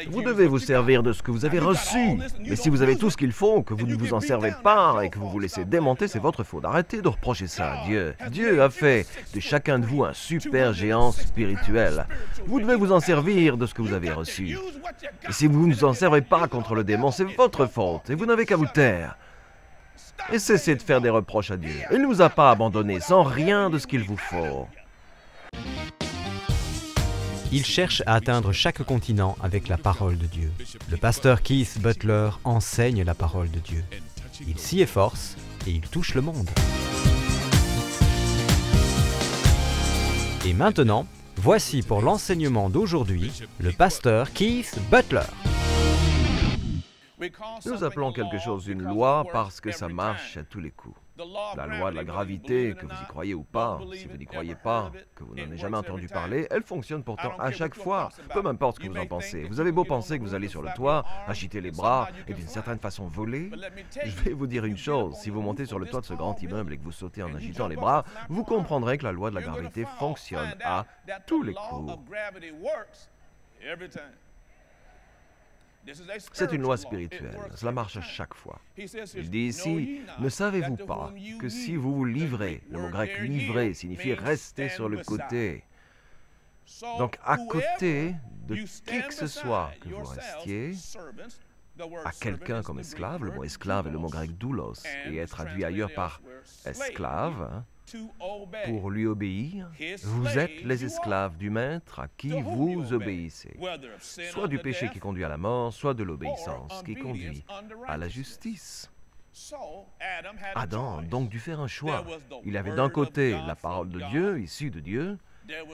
Vous devez vous servir de ce que vous avez reçu. Mais si vous avez tout ce qu'il faut, que vous ne vous en servez pas et que vous vous laissez démonter, c'est votre faute. Arrêtez de reprocher ça à Dieu. Dieu a fait de chacun de vous un super géant spirituel. Vous devez vous en servir de ce que vous avez reçu. Et si vous ne vous en servez pas contre le démon, c'est votre faute. Et vous n'avez qu'à vous taire. Et cessez de faire des reproches à Dieu. Il ne vous a pas abandonné sans rien de ce qu'il vous faut. Il cherche à atteindre chaque continent avec la parole de Dieu. Le pasteur Keith Butler enseigne la parole de Dieu. Il s'y efforce et il touche le monde. Et maintenant, voici pour l'enseignement d'aujourd'hui, le pasteur Keith Butler. Nous appelons quelque chose une loi parce que ça marche à tous les coups. La loi de la gravité, que vous y croyez ou pas, si vous n'y croyez pas, que vous n'en avez jamais entendu parler, elle fonctionne pourtant à chaque fois, peu importe ce que vous en pensez. Vous avez beau penser que vous allez sur le toit, agiter les bras et d'une certaine façon voler, je vais vous dire une chose, si vous montez sur le toit de ce grand immeuble et que vous sautez en agitant les bras, vous comprendrez que la loi de la gravité fonctionne à tous les coups. C'est une loi spirituelle, cela marche à chaque fois. Il dit ici, ne savez-vous pas que si vous vous livrez, le mot grec livrer signifie rester sur le côté. Donc à côté de qui que ce soit que vous restiez, à quelqu'un comme esclave, le mot esclave est le mot grec doulos et est traduit ailleurs par esclave, pour lui obéir, vous êtes les esclaves du maître à qui vous obéissez, soit du péché qui conduit à la mort, soit de l'obéissance qui conduit à la justice. Adam a donc dû faire un choix. Il avait d'un côté la parole de Dieu, issue de Dieu,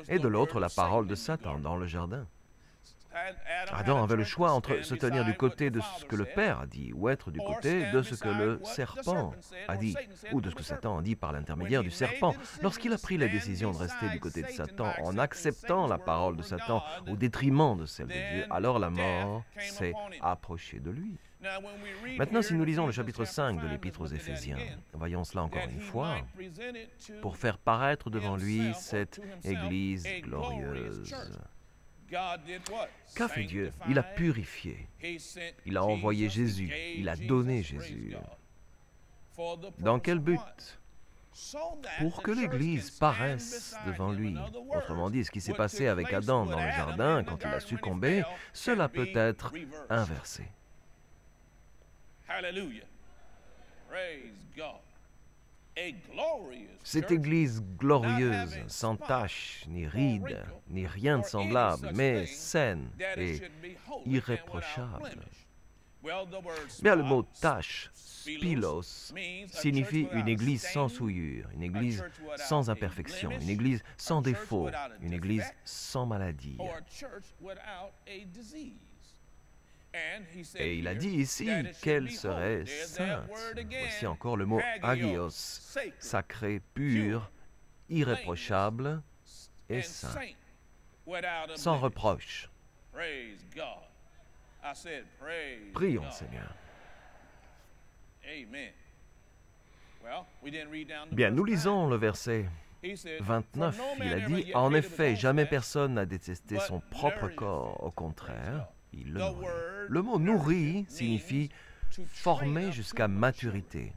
et de l'autre la parole de Satan dans le jardin. Adam avait le choix entre se tenir du côté de ce que le Père a dit ou être du côté de ce que le serpent a dit ou de ce que Satan a dit par l'intermédiaire du serpent. Lorsqu'il a pris la décision de rester du côté de Satan en acceptant la parole de Satan au détriment de celle de Dieu, alors la mort s'est approchée de lui. Maintenant, si nous lisons le chapitre 5 de l'Épître aux Éphésiens, voyons cela encore une fois, pour faire paraître devant lui cette Église glorieuse. Qu'a fait Dieu? Il a purifié. Il a envoyé Jésus. Il a donné Jésus. Dans quel but? Pour que l'Église paraisse devant lui. Autrement dit, ce qui s'est passé avec Adam dans le jardin quand il a succombé, cela peut être inversé. Cette Église glorieuse, sans tache, ni ride, ni rien de semblable, mais saine et irréprochable. Bien, le mot tache, spilos, signifie une Église sans souillure, une Église sans imperfection, une Église sans défaut, une Église sans maladie. Et il a dit ici qu'elle serait sainte. Voici encore le mot agios, sacré, pur, irréprochable et saint, sans reproche. Prions, Seigneur. Bien, nous lisons le verset 29. Il a dit, « En effet, jamais personne n'a détesté son propre corps, au contraire. » Il le nourrit. Le mot « nourrir » signifie « former jusqu'à maturité ».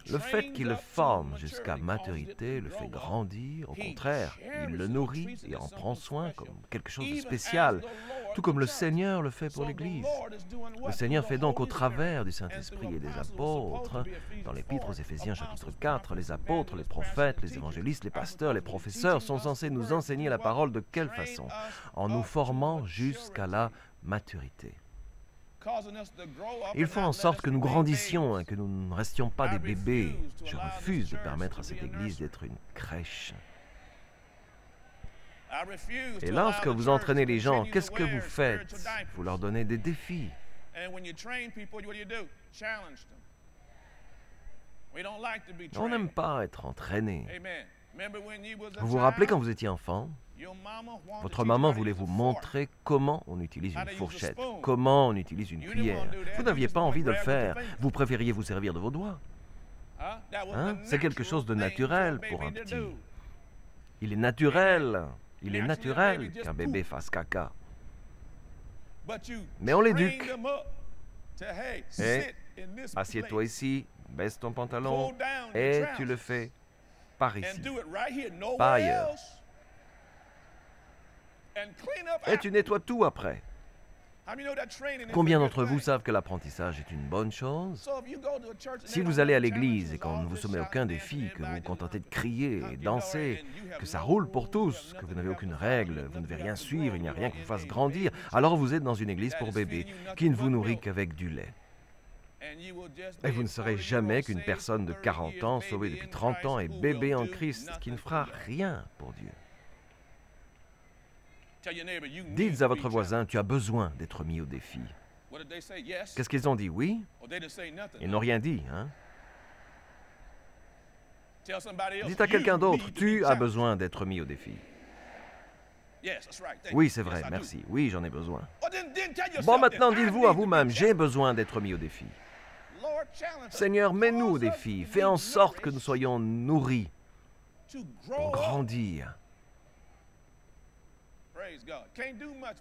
Le fait qu'il le forme jusqu'à maturité le fait grandir, au contraire, il le nourrit et en prend soin comme quelque chose de spécial, tout comme le Seigneur le fait pour l'Église. Le Seigneur fait donc au travers du Saint-Esprit et des apôtres, dans l'Épître aux Éphésiens chapitre 4, les apôtres, les prophètes, les évangélistes, les pasteurs, les professeurs sont censés nous enseigner la parole de quelle façon? En nous formant jusqu'à la maturité. Il faut en sorte que nous grandissions et que nous ne restions pas des bébés. Je refuse de permettre à cette Église d'être une crèche. Et lorsque vous entraînez les gens, qu'est-ce que vous faites? Vous leur donnez des défis. On n'aime pas être entraîné. Vous vous rappelez quand vous étiez enfant? Votre maman voulait vous montrer comment on utilise une fourchette, comment on utilise une cuillère. Vous n'aviez pas envie de le faire. Vous préfériez vous servir de vos doigts. Hein? C'est quelque chose de naturel pour un petit. Il est naturel Il est naturel qu'un bébé fasse caca. Mais on l'éduque. Et assieds-toi ici, baisse ton pantalon, et tu le fais par ici, pas ailleurs. Et tu nettoies tout après. Combien d'entre vous savent que l'apprentissage est une bonne chose? Si vous allez à l'église et qu'on ne vous soumet aucun défi, que vous vous contentez de crier et danser, que ça roule pour tous, que vous n'avez aucune règle, vous ne devez rien suivre, il n'y a rien qui vous fasse grandir, alors vous êtes dans une église pour bébés, qui ne vous nourrit qu'avec du lait. Et vous ne serez jamais qu'une personne de 40 ans, sauvée depuis 30 ans et bébé en Christ, qui ne fera rien pour Dieu. Dites à votre voisin, tu as besoin d'être mis au défi. Qu'est-ce qu'ils ont dit? Oui? Ils n'ont rien dit, hein? Dites à quelqu'un d'autre, tu as besoin d'être mis au défi. Oui, c'est vrai, merci. Oui, j'en ai besoin. Bon, maintenant, dites-vous à vous-même, j'ai besoin d'être mis au défi. Seigneur, mets-nous au défi. Fais en sorte que nous soyons nourris pour grandir.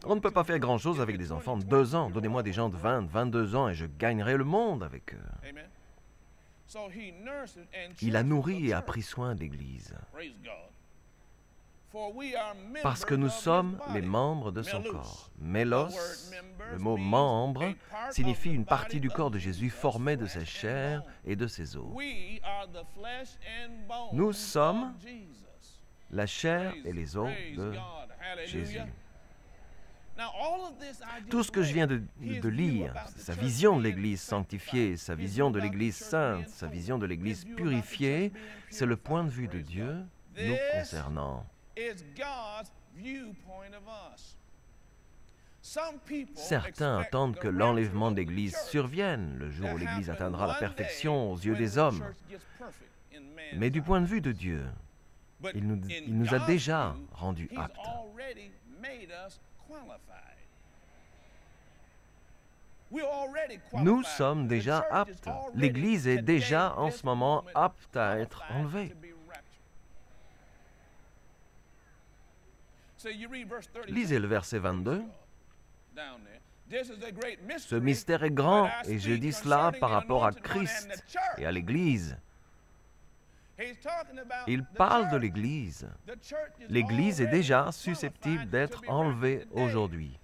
On ne peut pas faire grand-chose avec des enfants de 2 ans. Donnez-moi des gens de 20, 22 ans et je gagnerai le monde avec eux. Il a nourri et a pris soin de l'Église. Parce que nous sommes les membres de son corps. Mélos, le mot membre, signifie une partie du corps de Jésus formée de sa chair et de ses os. Nous sommes la chair et les os de Jésus. Tout ce que je viens de lire, sa vision de l'Église sanctifiée, sa vision de l'Église sainte, sa vision de l'Église purifiée, c'est le point de vue de Dieu nous concernant. Certains attendent que l'enlèvement de l'Église survienne le jour où l'Église atteindra la perfection aux yeux des hommes. Mais du point de vue de Dieu, il nous a déjà rendus aptes. Nous sommes déjà aptes. L'Église est déjà en ce moment apte à être enlevée. Lisez le verset 22. Ce mystère est grand, et je dis cela par rapport à Christ et à l'Église. Il parle de l'Église. L'Église est déjà susceptible d'être enlevée aujourd'hui.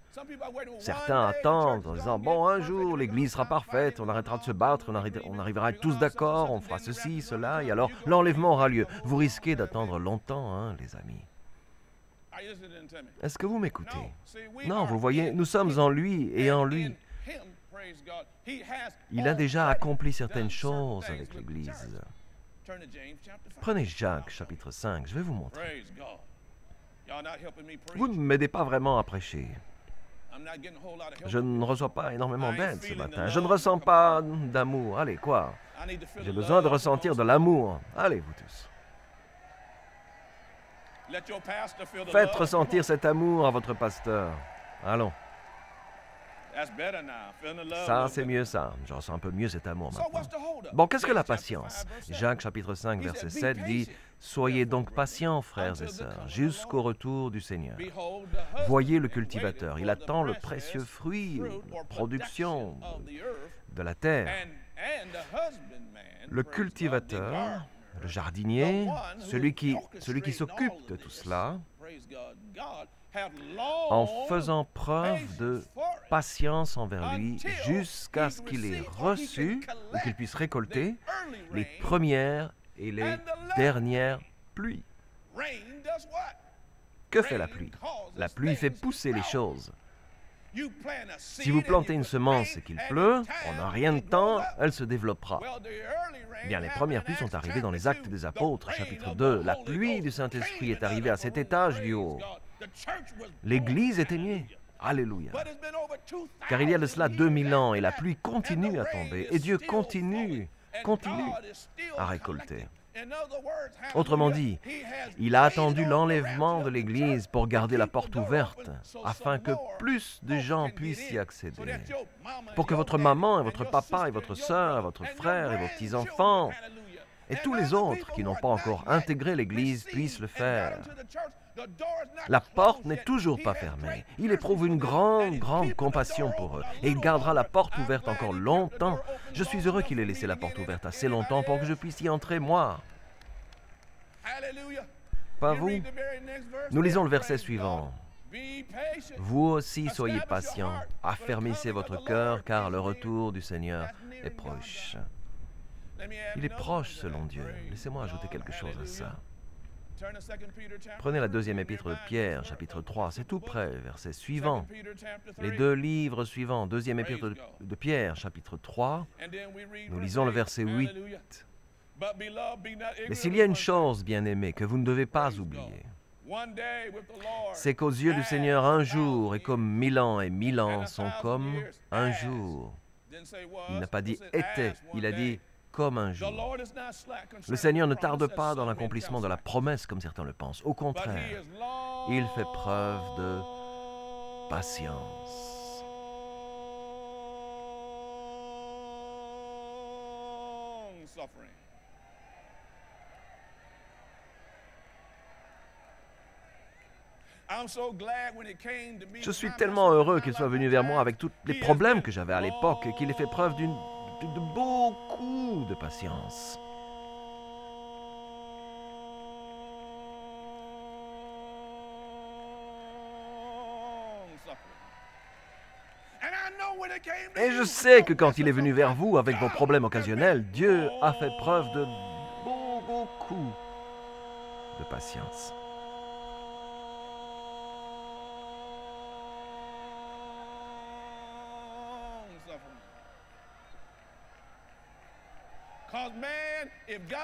Certains attendent en disant, bon, un jour, l'Église sera parfaite, on arrêtera de se battre, on arrivera à être tous d'accord, on fera ceci, cela, et alors l'enlèvement aura lieu. Vous risquez d'attendre longtemps, hein, les amis. Est-ce que vous m'écoutez? Non, vous voyez, nous sommes en lui et en lui. Il a déjà accompli certaines choses avec l'Église. Prenez Jacques, chapitre 5, je vais vous montrer. Vous ne m'aidez pas vraiment à prêcher. Je ne reçois pas énormément d'aide ce matin. Je ne ressens pas d'amour. Allez, quoi? J'ai besoin de ressentir de l'amour. Allez, vous tous. Faites ressentir cet amour à votre pasteur. Allons. Ça, c'est mieux ça. Je ressens un peu mieux cet amour maintenant. Bon, qu'est-ce que la patience? Jacques chapitre 5, verset 7 dit « Soyez donc patients, frères et sœurs, jusqu'au retour du Seigneur. Voyez le cultivateur, il attend le précieux fruit, la production de la terre. Le cultivateur, le jardinier, celui qui s'occupe de tout cela, en faisant preuve de patience envers lui jusqu'à ce qu'il ait reçu ou qu'il puisse récolter les premières et les dernières pluies. Que fait la pluie? La pluie fait pousser les choses. Si vous plantez une semence et qu'il pleut, en un rien de temps, elle se développera. Bien, les premières pluies sont arrivées dans les Actes des Apôtres, chapitre 2. La pluie du Saint-Esprit est arrivée à cet étage du haut. L'Église est née. Alléluia. Car il y a de cela 2000 ans et la pluie continue à tomber et Dieu continue à récolter. Autrement dit, il a attendu l'enlèvement de l'Église pour garder la porte ouverte afin que plus de gens puissent y accéder. Pour que votre maman et votre papa et votre sœur et votre frère et vos petits-enfants et tous les autres qui n'ont pas encore intégré l'Église puissent le faire. La porte n'est toujours pas fermée. Il éprouve une grande, grande compassion pour eux. Et il gardera la porte ouverte encore longtemps. Je suis heureux qu'il ait laissé la porte ouverte assez longtemps pour que je puisse y entrer, moi. Pas vous? Nous lisons le verset suivant. Vous aussi soyez patients, affermissez votre cœur, car le retour du Seigneur est proche. Il est proche selon Dieu. Laissez-moi ajouter quelque chose à ça. Prenez la deuxième épître de Pierre, chapitre 3, c'est tout près, verset suivant. Les deux livres suivants, deuxième épître de Pierre, chapitre 3, nous lisons le verset 8. Mais s'il y a une chose, bien-aimée, que vous ne devez pas oublier, c'est qu'aux yeux du Seigneur, un jour est comme 1000 ans, et 1000 ans sont comme un jour. Il n'a pas dit « était », il a dit « comme un jour ». Le Seigneur ne tarde pas dans l'accomplissement de la promesse, comme certains le pensent. Au contraire, il fait preuve de patience. Je suis tellement heureux qu'il soit venu vers moi avec tous les problèmes que j'avais à l'époque et qu'il ait fait preuve de beaucoup de patience. Et je sais que quand il est venu vers vous avec vos problèmes occasionnels, Dieu a fait preuve de beaucoup de patience.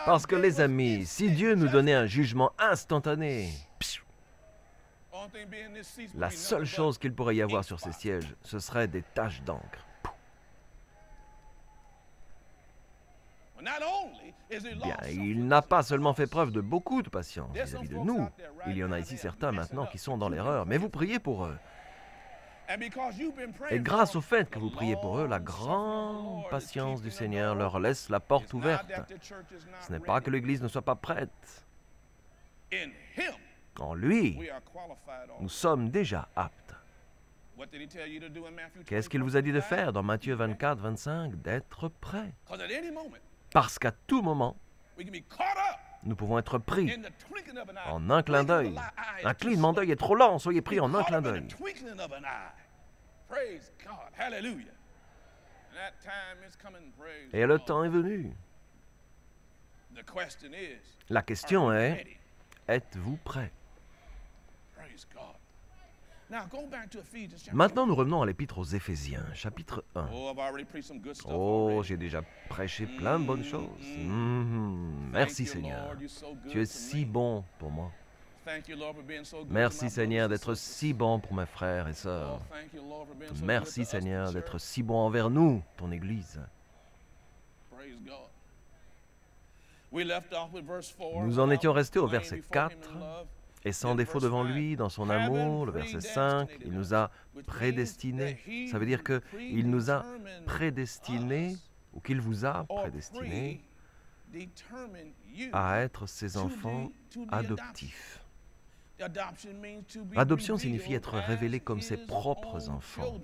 Parce que les amis, si Dieu nous donnait un jugement instantané, la seule chose qu'il pourrait y avoir sur ces sièges, ce serait des taches d'encre. Bien, il n'a pas seulement fait preuve de beaucoup de patience vis-à-vis de nous. Il y en a ici certains maintenant qui sont dans l'erreur, mais vous priez pour eux. Et grâce au fait que vous priez pour eux, la grande patience du Seigneur leur laisse la porte ouverte. Ce n'est pas que l'Église ne soit pas prête. En lui, nous sommes déjà aptes. Qu'est-ce qu'il vous a dit de faire dans Matthieu 24, 25? D'être prêt. Parce qu'à tout moment, nous pouvons être pris en un clin d'œil. Un clignement d'œil est trop lent, soyez pris en un clin d'œil. Et le temps est venu. La question est, êtes-vous prêt? Maintenant, nous revenons à l'épître aux Éphésiens, chapitre 1. Oh, j'ai déjà prêché plein de bonnes choses. Merci Seigneur. Tu es si bon pour moi. Merci Seigneur d'être si bon pour mes frères et sœurs. Merci Seigneur d'être si bon envers nous, ton Église. Nous en étions restés au verset 4. Et sans défaut devant lui, dans son amour, le verset 5, il nous a prédestinés. Ça veut dire qu'il nous a prédestinés, ou qu'il vous a prédestinés, à être ses enfants adoptifs. L'adoption signifie être révélé comme ses propres enfants.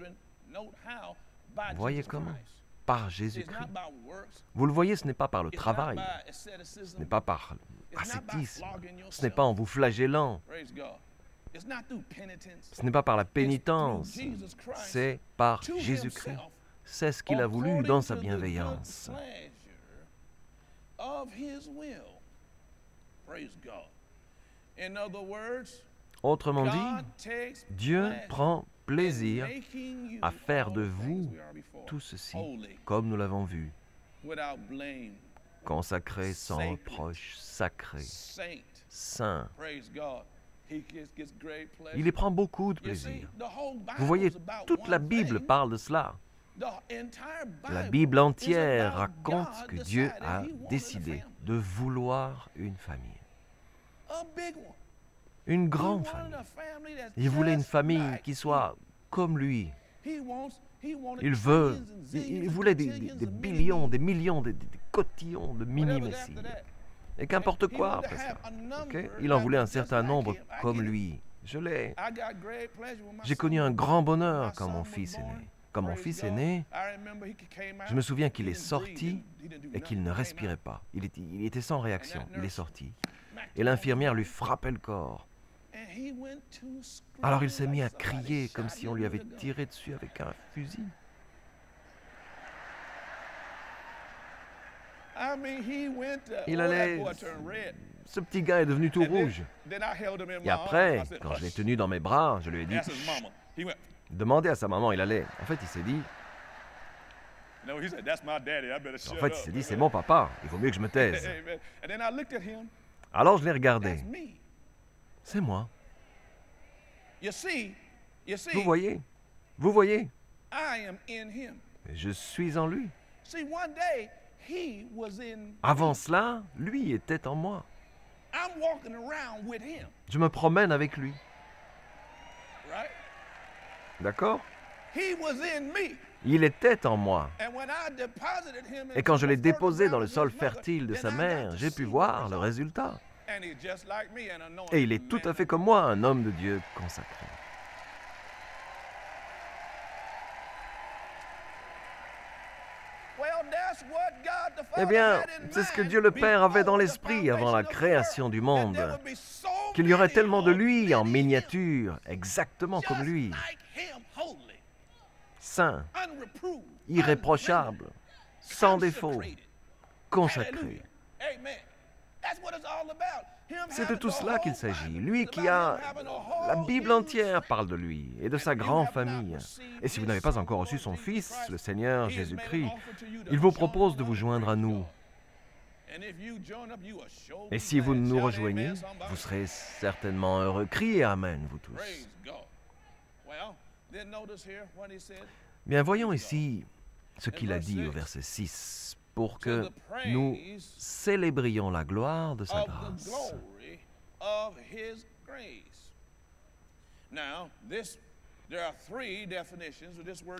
Voyez comment? Par Jésus-Christ. Vous le voyez, ce n'est pas par le travail, ce n'est pas par ascétisme, ce n'est pas en vous flagellant, ce n'est pas par la pénitence, c'est par Jésus-Christ. C'est ce qu'il a voulu dans sa bienveillance. Autrement dit, Dieu prend plaisir à faire de vous tout ceci, comme nous l'avons vu, consacré, sans reproche, sacré, saint. Il y prend beaucoup de plaisir. Vous voyez, toute la Bible parle de cela. La Bible entière raconte que Dieu a décidé de vouloir une famille. Une grande famille. Il voulait une famille qui soit comme lui. Il voulait des billions, des millions, des cotillons de mini-messies. Et qu'importe quoi après ça. Okay? Il en voulait un certain nombre comme lui. Je l'ai. J'ai connu un grand bonheur quand mon fils est né. Quand mon fils est né, je me souviens qu'il est sorti et qu'il ne respirait pas. Il était sans réaction. Il est sorti. Et l'infirmière lui frappait le corps. Alors il s'est mis à crier comme si on lui avait tiré dessus avec un fusil. Il allait... Ce petit gars est devenu tout rouge. Et après, quand je l'ai tenu dans mes bras, je lui ai dit... Demandez à sa maman, il allait... En fait, il s'est dit... c'est mon papa, il vaut mieux que je me taise. Alors je l'ai regardé. C'est moi. Vous voyez? Vous voyez? Je suis en lui. Avant cela, lui était en moi. Je me promène avec lui. D'accord? Il était en moi. Et quand je l'ai déposé dans le sol fertile de sa mère, j'ai pu voir le résultat. Et il est tout à fait comme moi, un homme de Dieu consacré. Eh bien, c'est ce que Dieu le Père avait dans l'esprit avant la création du monde. Qu'il y aurait tellement de lui en miniature, exactement comme lui. Saint, irréprochable, sans défaut, consacré. C'est de tout cela qu'il s'agit. Lui qui a... La Bible entière parle de lui et de sa grande famille. Et si vous n'avez pas encore reçu son Fils, le Seigneur Jésus-Christ, il vous propose de vous joindre à nous. Et si vous nous rejoignez, vous serez certainement heureux. Criez Amen, vous tous. Bien, voyons ici ce qu'il a dit au verset 6. Pour que nous célébrions la gloire de sa grâce.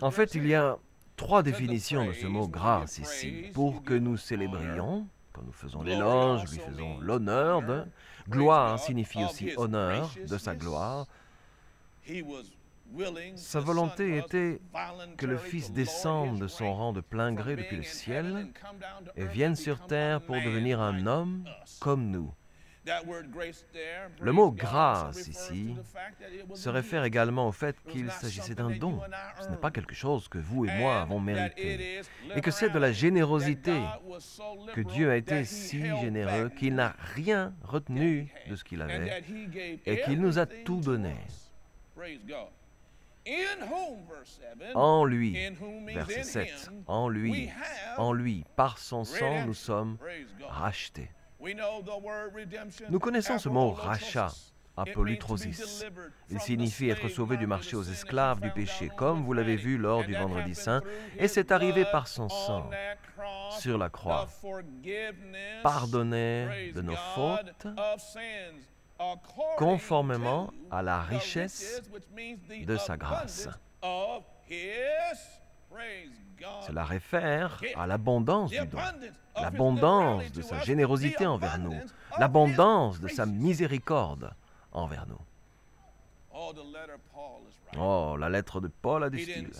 En fait, il y a 3 définitions de ce mot grâce ici. Pour que nous célébrions, quand nous faisons l'éloge, lui faisons l'honneur de. Gloire signifie aussi honneur de sa gloire. Sa volonté était que le Fils descende de son rang de plein gré depuis le ciel et vienne sur terre pour devenir un homme comme nous. Le mot « grâce » ici se réfère également au fait qu'il s'agissait d'un don. Ce n'est pas quelque chose que vous et moi avons mérité. Et que c'est de la générosité, que Dieu a été si généreux qu'il n'a rien retenu de ce qu'il avait et qu'il nous a tout donné. En lui, verset 7, en lui, par son sang, nous sommes rachetés. Nous connaissons ce mot rachat, apolutrosis. Il signifie être sauvé du marché aux esclaves du péché, comme vous l'avez vu lors du Vendredi Saint, et c'est arrivé par son sang sur la croix. Pardonner de nos fautes, conformément à la richesse de sa grâce. Cela réfère à l'abondance du don, l'abondance de sa générosité envers nous, l'abondance de sa miséricorde envers nous. Oh, la lettre de Paul a du style.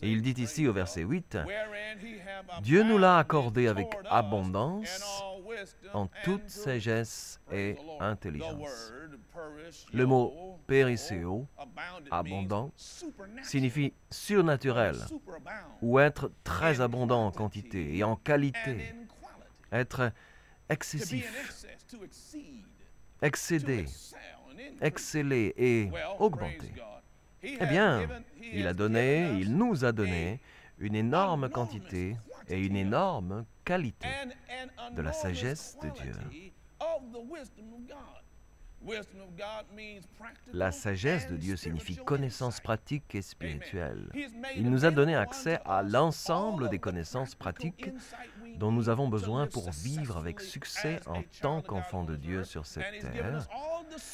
Et il dit ici au verset 8, « Dieu nous l'a accordé avec abondance en toute sagesse et intelligence. » Le mot « périsséo », abondant, signifie surnaturel, ou être très abondant en quantité et en qualité, être excessif, excéder, exceller et augmenter. Eh bien, il nous a donné une énorme quantité et une énorme qualité de la sagesse de Dieu. La sagesse de Dieu signifie connaissance pratique et spirituelle. Il nous a donné accès à l'ensemble des connaissances pratiques dont nous avons besoin pour vivre avec succès en tant qu'enfants de Dieu sur cette terre,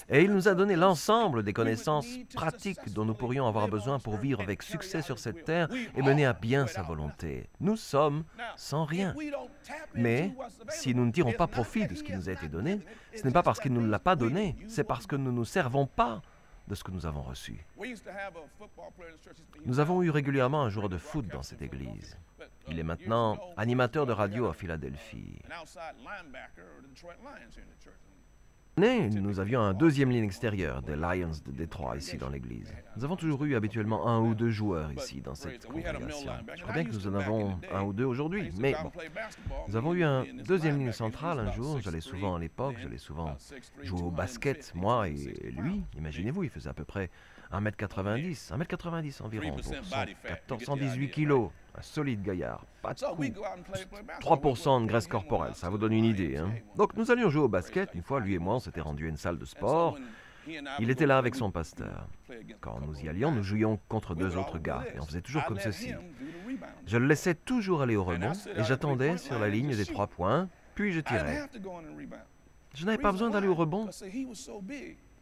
Et il nous a donné l'ensemble des connaissances pratiques dont nous pourrions avoir besoin pour vivre avec succès sur cette terre et mener à bien sa volonté. Nous sommes sans rien. Mais si nous ne tirons pas profit de ce qui nous a été donné, ce n'est pas parce qu'il ne nous l'a pas donné, c'est parce que nous ne nous servons pas de ce que nous avons reçu. Nous avons eu régulièrement un joueur de foot dans cette église. Il est maintenant animateur de radio à Philadelphie. Nous avions un deuxième ligne extérieure des Lions de Détroit ici dans l'église. Nous avons toujours eu habituellement un ou deux joueurs ici dans cette congrégation. Je crois bien que nous en avons un ou deux aujourd'hui, mais bon. Nous avons eu un deuxième ligne centrale un jour. J'allais souvent à l'époque, j'allais souvent jouer au basket, moi et lui. Imaginez-vous, il faisait à peu près 1m90, 1m90 environ, pour 118 kilos. Un solide gaillard, pas de coups, 3% de graisse corporelle, ça vous donne une idée. Hein? Donc nous allions jouer au basket, une fois lui et moi on s'était rendus à une salle de sport. Il était là avec son pasteur. Quand nous y allions, nous jouions contre deux autres gars, et on faisait toujours comme ceci. Je le laissais toujours aller au rebond, et j'attendais sur la ligne des 3 points, puis je tirais. Je n'avais pas besoin d'aller au rebond.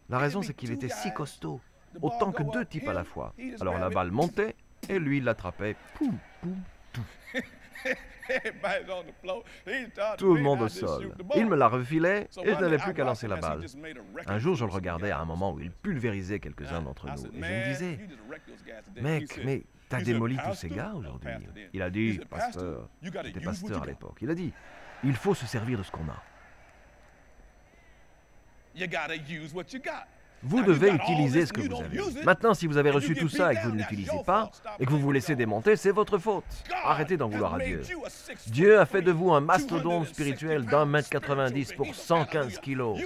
La raison c'est qu'il était si costaud, autant que 2 types à la fois. Alors la balle montait, et lui, il l'attrapait. Poum, poum, poum. Tout le monde au sol. Il me la refilait et je n'avais plus qu'à lancer la balle. Un jour, je le regardais à un moment où il pulvérisait quelques-uns d'entre nous. Et je me disais, mec, mais t'as démoli tous ces gars aujourd'hui. Il a dit, pasteur, j'étais pasteur à l'époque, il a dit, il faut se servir de ce qu'on a. Vous devez utiliser ce que vous avez. Maintenant, si vous avez reçu tout ça et que vous ne l'utilisez pas, et que vous vous laissez démonter, c'est votre faute. Arrêtez d'en vouloir à Dieu. Dieu a fait de vous un mastodonte spirituel d'1m90 pour 115 kilos.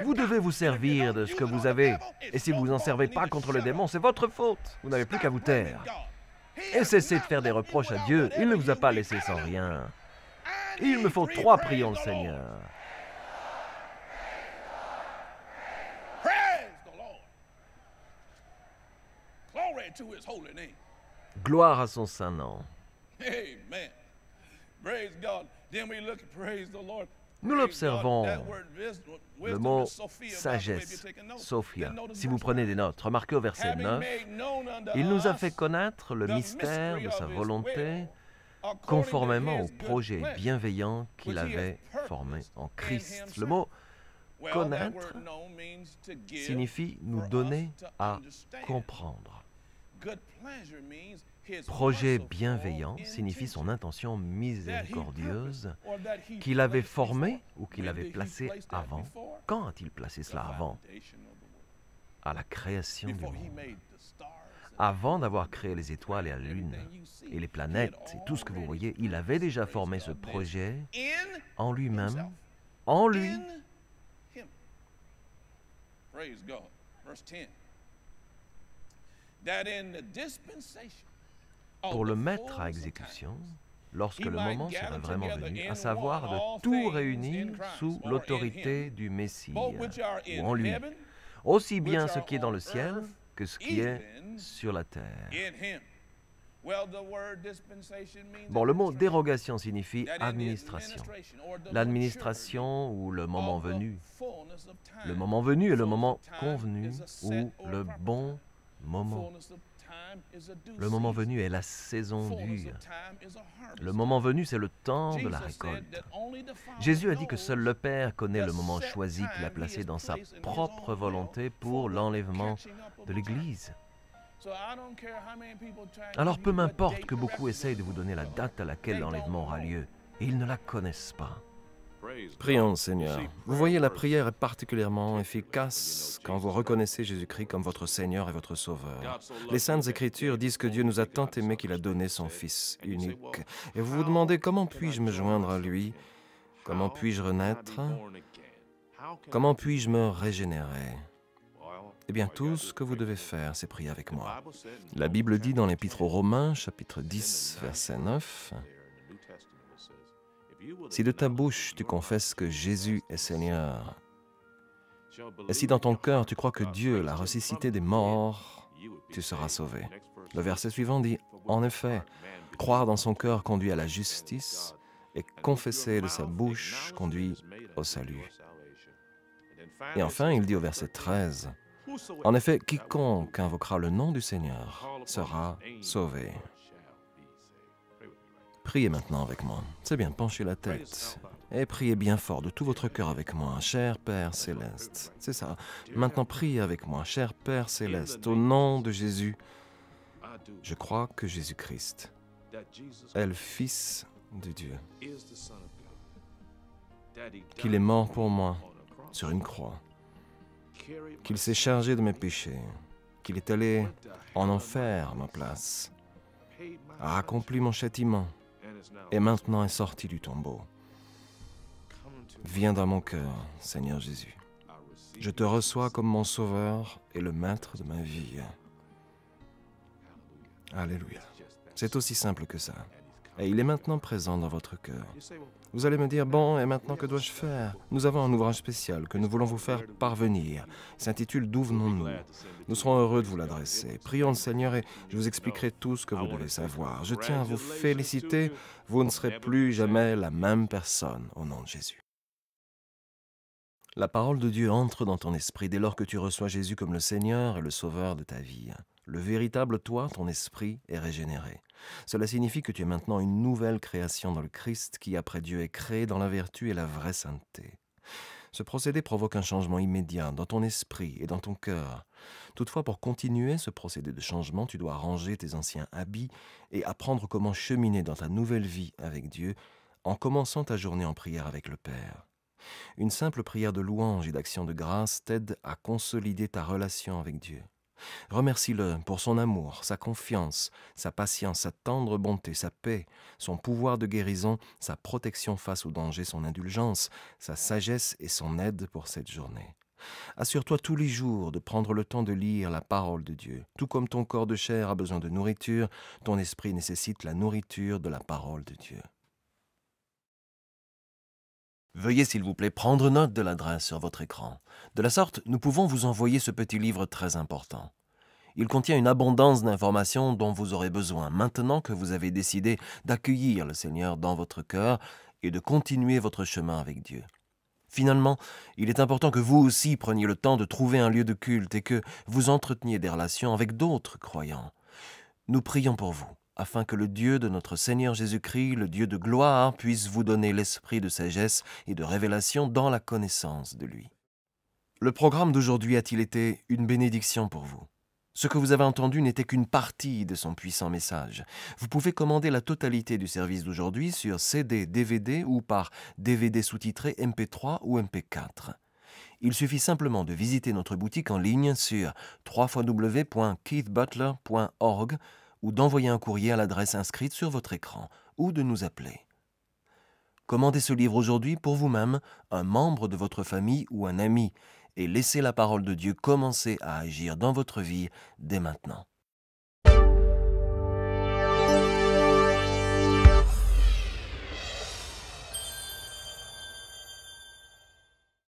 Vous devez vous servir de ce que vous avez. Et si vous n'en servez pas contre le démon, c'est votre faute. Vous n'avez plus qu'à vous taire. Et cessez de faire des reproches à Dieu. Il ne vous a pas laissé sans rien. Il me faut 3 prions le Seigneur. Gloire à son saint nom. Nous l'observons, le mot sagesse, Sophia. Si vous prenez des notes, remarquez au verset 9, il nous a fait connaître le mystère de sa volonté conformément au projet bienveillant qu'il avait formé en Christ. Le mot connaître signifie nous donner à comprendre. Projet bienveillant signifie son intention miséricordieuse qu'il avait formée ou qu'il avait placée avant. Quand a-t-il placé cela avant? À la création du monde. Avant d'avoir créé les étoiles et la lune et les planètes et tout ce que vous voyez, il avait déjà formé ce projet en lui-même, en lui. Pour le mettre à exécution, lorsque le moment sera vraiment venu, à savoir de tout réunir sous l'autorité du Messie, ou en lui, aussi bien ce qui est dans le ciel que ce qui est sur la terre. Bon, le mot dérogation signifie administration. L'administration ou le moment venu. Le moment venu est le moment convenu ou le bon moment. Le moment venu est la saison dure. Le moment venu, c'est le temps de la récolte. Jésus a dit que seul le Père connaît le moment choisi qu'il a placé dans sa propre volonté pour l'enlèvement de l'Église. Alors peu m'importe que beaucoup essayent de vous donner la date à laquelle l'enlèvement aura lieu, et ils ne la connaissent pas. Prions le Seigneur. Vous voyez, la prière est particulièrement efficace quand vous reconnaissez Jésus-Christ comme votre Seigneur et votre Sauveur. Les Saintes Écritures disent que Dieu nous a tant aimés qu'il a donné son Fils unique. Et vous vous demandez comment puis-je me joindre à lui? Comment puis-je renaître? Comment puis-je me régénérer? Eh bien, tout ce que vous devez faire, c'est prier avec moi. La Bible dit dans l'Épître aux Romains, chapitre 10, verset 9, « Si de ta bouche tu confesses que Jésus est Seigneur, et si dans ton cœur tu crois que Dieu l'a ressuscité des morts, tu seras sauvé. » Le verset suivant dit, « En effet, croire dans son cœur conduit à la justice, et confesser de sa bouche conduit au salut. » Et enfin, il dit au verset 13, « En effet, quiconque invoquera le nom du Seigneur sera sauvé. » Priez maintenant avec moi. C'est bien, penchez la tête. Et priez bien fort de tout votre cœur avec moi, cher Père Céleste. C'est ça. Maintenant, priez avec moi, cher Père Céleste, au nom de Jésus. Je crois que Jésus-Christ est le Fils de Dieu, qu'il est mort pour moi sur une croix, qu'il s'est chargé de mes péchés, qu'il est allé en enfer à ma place, a accompli mon châtiment et maintenant est sorti du tombeau. Viens dans mon cœur, Seigneur Jésus. Je te reçois comme mon sauveur et le maître de ma vie. Alléluia. C'est aussi simple que ça. Et il est maintenant présent dans votre cœur. Vous allez me dire, bon, et maintenant que dois-je faire? Nous avons un ouvrage spécial que nous voulons vous faire parvenir. Il s'intitule « D'où venons-nous » Nous serons heureux de vous l'adresser. Prions le Seigneur et je vous expliquerai tout ce que vous devez savoir. Je tiens à vous féliciter. Vous ne serez plus jamais la même personne au nom de Jésus. La parole de Dieu entre dans ton esprit dès lors que tu reçois Jésus comme le Seigneur et le Sauveur de ta vie. Le véritable toi, ton esprit, est régénéré. Cela signifie que tu es maintenant une nouvelle création dans le Christ qui, après Dieu, est créé dans la vertu et la vraie sainteté. Ce procédé provoque un changement immédiat dans ton esprit et dans ton cœur. Toutefois, pour continuer ce procédé de changement, tu dois ranger tes anciens habits et apprendre comment cheminer dans ta nouvelle vie avec Dieu en commençant ta journée en prière avec le Père. Une simple prière de louange et d'action de grâce t'aide à consolider ta relation avec Dieu. Remercie-le pour son amour, sa confiance, sa patience, sa tendre bonté, sa paix, son pouvoir de guérison, sa protection face au danger, son indulgence, sa sagesse et son aide pour cette journée. Assure-toi tous les jours de prendre le temps de lire la parole de Dieu. Tout comme ton corps de chair a besoin de nourriture, ton esprit nécessite la nourriture de la parole de Dieu. Veuillez s'il vous plaît prendre note de l'adresse sur votre écran. De la sorte, nous pouvons vous envoyer ce petit livre très important. Il contient une abondance d'informations dont vous aurez besoin maintenant que vous avez décidé d'accueillir le Seigneur dans votre cœur et de continuer votre chemin avec Dieu. Finalement, il est important que vous aussi preniez le temps de trouver un lieu de culte et que vous entreteniez des relations avec d'autres croyants. Nous prions pour vous, afin que le Dieu de notre Seigneur Jésus-Christ, le Dieu de gloire, puisse vous donner l'esprit de sagesse et de révélation dans la connaissance de lui. Le programme d'aujourd'hui a-t-il été une bénédiction pour vous? Ce que vous avez entendu n'était qu'une partie de son puissant message. Vous pouvez commander la totalité du service d'aujourd'hui sur CD, DVD ou par DVD sous-titré MP3 ou MP4. Il suffit simplement de visiter notre boutique en ligne sur www.keithbutler.org ou d'envoyer un courrier à l'adresse inscrite sur votre écran, ou de nous appeler. Commandez ce livre aujourd'hui pour vous-même, un membre de votre famille ou un ami, et laissez la parole de Dieu commencer à agir dans votre vie dès maintenant.